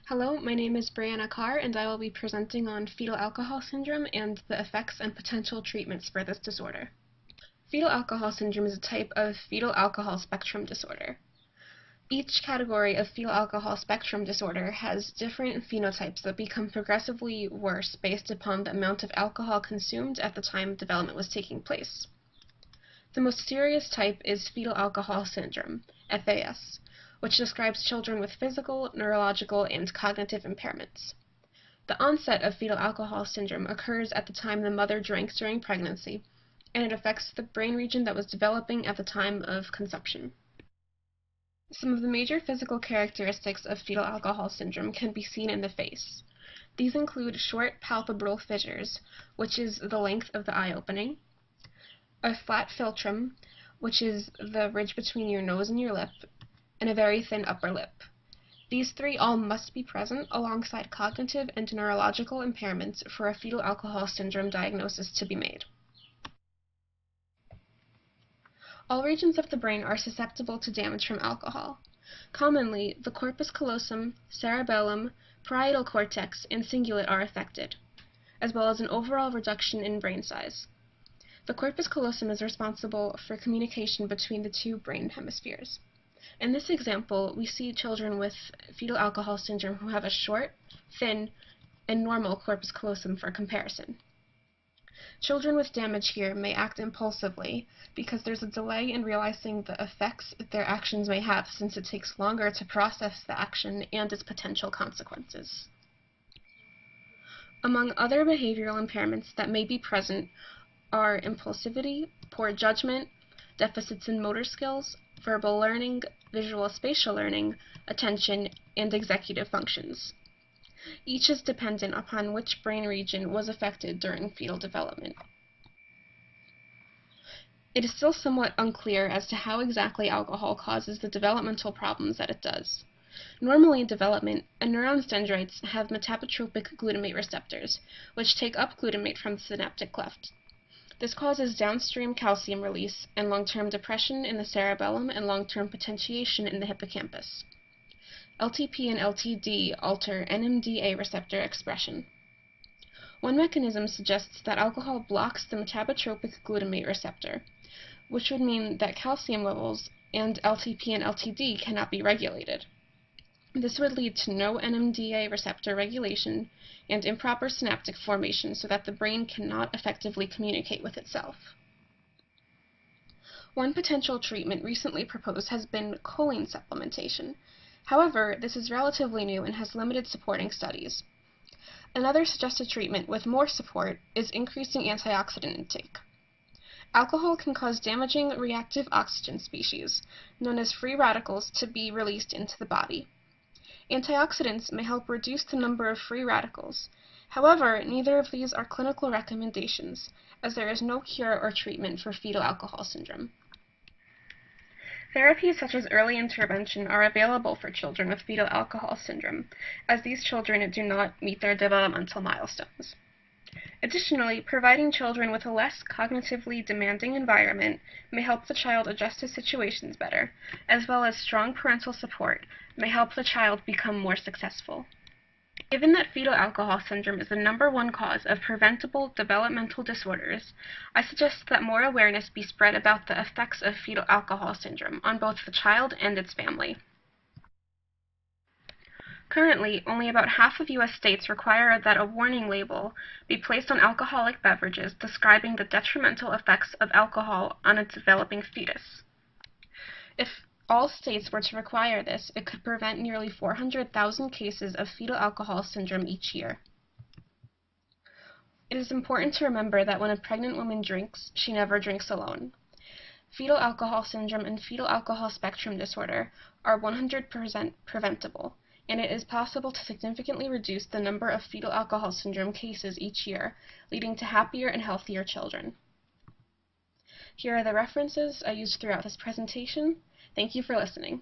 Hello, my name is Brianna Carr, and I will be presenting on fetal alcohol syndrome and the effects and potential treatments for this disorder. Fetal alcohol syndrome is a type of fetal alcohol spectrum disorder. Each category of fetal alcohol spectrum disorder has different phenotypes that become progressively worse based upon the amount of alcohol consumed at the time development was taking place. The most serious type is fetal alcohol syndrome, FAS, which describes children with physical, neurological, and cognitive impairments. The onset of fetal alcohol syndrome occurs at the time the mother drank during pregnancy, and it affects the brain region that was developing at the time of conception. Some of the major physical characteristics of fetal alcohol syndrome can be seen in the face. These include short palpebral fissures, which is the length of the eye opening, a flat philtrum, which is the ridge between your nose and your lip, and a very thin upper lip. These three all must be present alongside cognitive and neurological impairments for a fetal alcohol syndrome diagnosis to be made. All regions of the brain are susceptible to damage from alcohol. Commonly, the corpus callosum, cerebellum, parietal cortex, and cingulate are affected, as well as an overall reduction in brain size. The corpus callosum is responsible for communication between the two brain hemispheres. In this example, we see children with fetal alcohol syndrome who have a short, thin, and normal corpus callosum for comparison. Children with damage here may act impulsively because there's a delay in realizing the effects their actions may have, since it takes longer to process the action and its potential consequences. Among other behavioral impairments that may be present are impulsivity, poor judgment, deficits in motor skills, verbal learning, visual spatial learning, attention, and executive functions. Each is dependent upon which brain region was affected during fetal development. It is still somewhat unclear as to how exactly alcohol causes the developmental problems that it does. Normally in development, a neuron's dendrites have metabotropic glutamate receptors, which take up glutamate from the synaptic cleft. This causes downstream calcium release and long-term depression in the cerebellum and long-term potentiation in the hippocampus. LTP and LTD alter NMDA receptor expression. One mechanism suggests that alcohol blocks the metabotropic glutamate receptor, which would mean that calcium levels and LTP and LTD cannot be regulated. This would lead to no NMDA receptor regulation and improper synaptic formation so that the brain cannot effectively communicate with itself. One potential treatment recently proposed has been choline supplementation. However, this is relatively new and has limited supporting studies. Another suggested treatment with more support is increasing antioxidant intake. Alcohol can cause damaging reactive oxygen species, known as free radicals, to be released into the body. Antioxidants may help reduce the number of free radicals. However, neither of these are clinical recommendations, as there is no cure or treatment for fetal alcohol syndrome. Therapies such as early intervention are available for children with fetal alcohol syndrome, as these children do not meet their developmental milestones. Additionally, providing children with a less cognitively demanding environment may help the child adjust to situations better, as well as strong parental support may help the child become more successful. Given that fetal alcohol syndrome is the #1 cause of preventable developmental disorders, I suggest that more awareness be spread about the effects of fetal alcohol syndrome on both the child and its family. Currently, only about half of U.S. states require that a warning label be placed on alcoholic beverages describing the detrimental effects of alcohol on a developing fetus. If all states were to require this, it could prevent nearly 400,000 cases of fetal alcohol syndrome each year. It is important to remember that when a pregnant woman drinks, she never drinks alone. Fetal alcohol syndrome and fetal alcohol spectrum disorder are 100% preventable, and it is possible to significantly reduce the number of fetal alcohol syndrome cases each year, leading to happier and healthier children. Here are the references I used throughout this presentation. Thank you for listening.